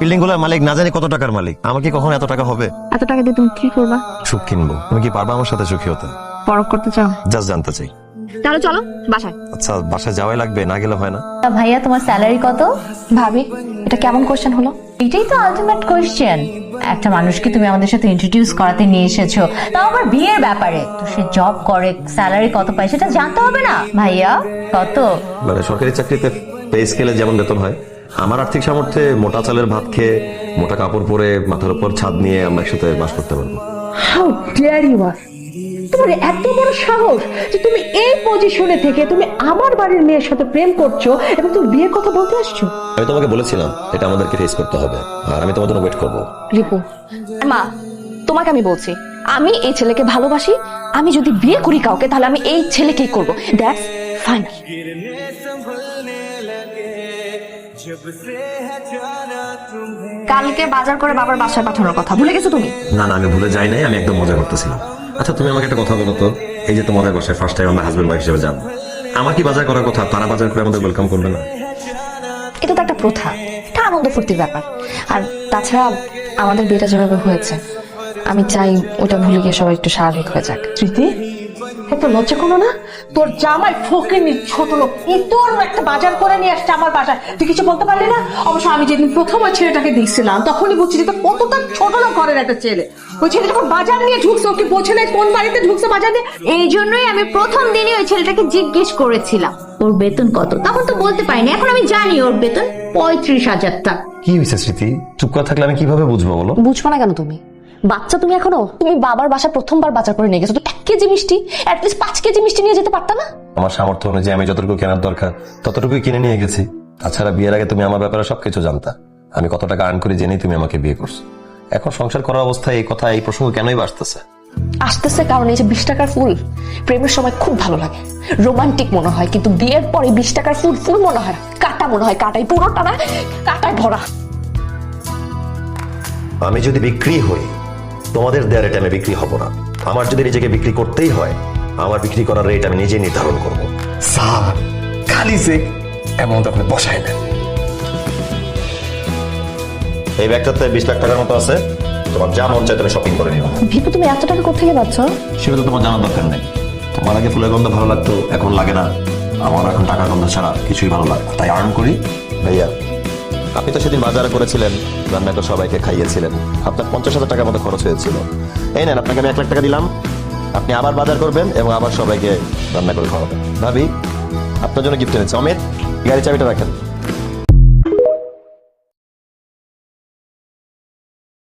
Building গুলোর মালিক না জানি কত টাকার মালিক, আমার কি কখনো এত টাকা হবে? এত টাকা দিয়ে তুমি কি করবা? সুখ কিনবো। তুমি কি পারবা আমার সাথে সুখী হতে? পরক করতে চাও? জাস্ট জানতে চাই। তাহলে চলো বাসায়। আচ্ছা বাসায় যাওয়াই লাগবে, না গেলে হয় না? ভাইয়া তোমার স্যালারি কত? ভাবি এটা কেমন কোশ্চেন হলো? এটাই তো আলটিমেট কোয়েশ্চেন। একটা মানুষকে তুমি আমাদের সাথে ইন্ট্রোডিউস করাতে নিয়ে এসেছো, তাও আবার বিয়ের ব্যাপারে। তো সে জব করে, স্যালারি কত পায় সেটা জানতে হবে না? ভাইয়া কত? মানে সরকারি চাকরিতে পে স্কেলে যেমন বেতন হয়, আমার আর্থিক সামর্থ্যে মোটা চালের ভাত খেয়ে, মোটা কাপড় পরে, মাথার উপর ছাদ নিয়ে আমরা একসাথে বাস করতে পারবো। How dare you are! তোমার এত বড় সাহস যে তুমি এই পজিশনে থেকে তুমি আমার বাড়ির মেয়ের সাথে প্রেম করছো এবং তুমি বিয়ের কথা বলতে আসছো? আমি তোমাকে বলেছিলাম এটা আমাদেরকে ফেস করতে হবে, আর আমি তোমার জন্য ওয়েট করবো। রিপু মা, তোমাকে আমি বলছি, আমি এই ছেলেকে ভালোবাসি। আমি যদি বিয়ে করি কাউকে, তাহলে আমি এই ছেলেকেই করবো। That's final. কালকে বাজার করে বাবার বাসায় পাঠানোর কথা ভুলে গেছো তুমি? না না, আমি ভুলে যাই নাই, আমি একদম মজা করতেছিলাম। আচ্ছা তুমি আমাকে একটা কথা বলো তো, এই যে তোমাদের বাসায় ফার্স্ট টাইম আমরা হাজবেন্ড ওয়াইফ হিসেবে যান, আমার কি বাজার করার কথা? তারা বাজার করে আমাদের ওয়েলকাম করবে না? এটা তো একটা প্রথা, এটা আনন্দ ফুর্তির ব্যাপার। আর তাছাড়া আমাদের বিয়েটা যেভাবে হয়েছে, আমি চাই ওটা ভুলে গিয়ে সবাই একটু স্বাভাবিক হয়ে যাক। স্মৃতি, এত লজ্জা করো না? তোর জামাই ফকিনি ছোট লোক তোর একটা বাজার করে নিয়ে আসছে আমার বাসায়, তুই কিছু বলতে পারলি না? অবশ্য আমি যেদিন প্রথম ওই ছেলেটাকে দেখছিলাম তখনই বুঝছি যে কতটা ছোট লোক ঘরের একটা ছেলে। ওই ছেলে যখন বাজার নিয়ে ঢুকছে, ওকে বোঝে নাই কোন বাড়িতে ঢুকছে বাজার নিয়ে। এই জন্যই আমি প্রথম দিনই ওই ছেলেটাকে জিজ্ঞেস করেছিলাম ওর বেতন কত। তখন তো বলতে পারিনি, এখন আমি জানি ওর বেতন 35,000 টাকা। কি হয়েছে স্মৃতি? চুপ করে থাকলে আমি কিভাবে বুঝবো বলো? বুঝবো না কেন? তুমি বাচ্চা, তুমি এখনো? তুমি বাবার বাসা প্রথমবার বাজার করে নিয়ে গেছো, তো 1 কেজি মিষ্টি, অ্যাটলিস্ট 5 কেজি মিষ্টি নিয়ে যেতে পারতা না? আমার সামর্থ্য অনুযায়ী আমি যতটুকু কেনার দরকার ততটুকুই কিনে নিয়ে গেছি। তাছাড়া বিয়ের আগে তুমি আমার ব্যাপারে সবকিছু জানতা, আমি কত টাকা আর্ন করি জেনেই তুমি আমাকে বিয়ে করছো। এখন সংসার করার অবস্থায় এই কথা, এই প্রসঙ্গ কেনই আসতেছে? আসতেছে কারণ এই যে 20 টাকার ফুল প্রেমের সময় খুব ভালো লাগে, রোমান্টিক মনে হয়, কিন্তু বিয়ের পরে 20 টাকার ফুল ফুল মনে হয় না, কাটা মনে হয়। কাটাই পুরোটা না, কাটায় ভরা। আমি যদি বিক্রি হই, তোমাদের দেওয়ার রেটে আমি বিক্রি হব না। আমার যদি নিজেকে বিক্রি করতেই হয়, আমার বিক্রি করার রেট আমি নিজে নির্ধারণ করব। স্যার খালি চেক অ্যামাউন্ট আপনি বসাই দেন। এই ব্যাগটাতে 20 লাখ টাকার মতো আছে, তোমার যা মন চায় তুমি শপিং করে নিও। ভিপু, তুমি এত টাকা কোথেকে পাচ্ছ? সেটা তো তোমার জানার দরকার নেই। তোমার আগে ফুলের গন্ধ ভালো লাগতো, এখন লাগে না। আমার এখন টাকার গন্ধ ছাড়া কিছুই ভালো লাগে না, তাই আর্ন করি। ভাইয়া আপনি তো সেদিন বাজারে করেছিলেন, রান্না করে সবাইকে খাইয়েছিলেন, আপনার 50,000 টাকার মতো খরচ হয়েছিল। এই নেন, আপনাকে আমি 1 লাখ টাকা দিলাম, আপনি আবার বাজার করবেন এবং আবার সবাইকে রান্না করে খাওয়াবেন। ভাবি আপনার জন্য গিফট এনেছি। অমিত, গাড়ি চাবিটা রাখেন।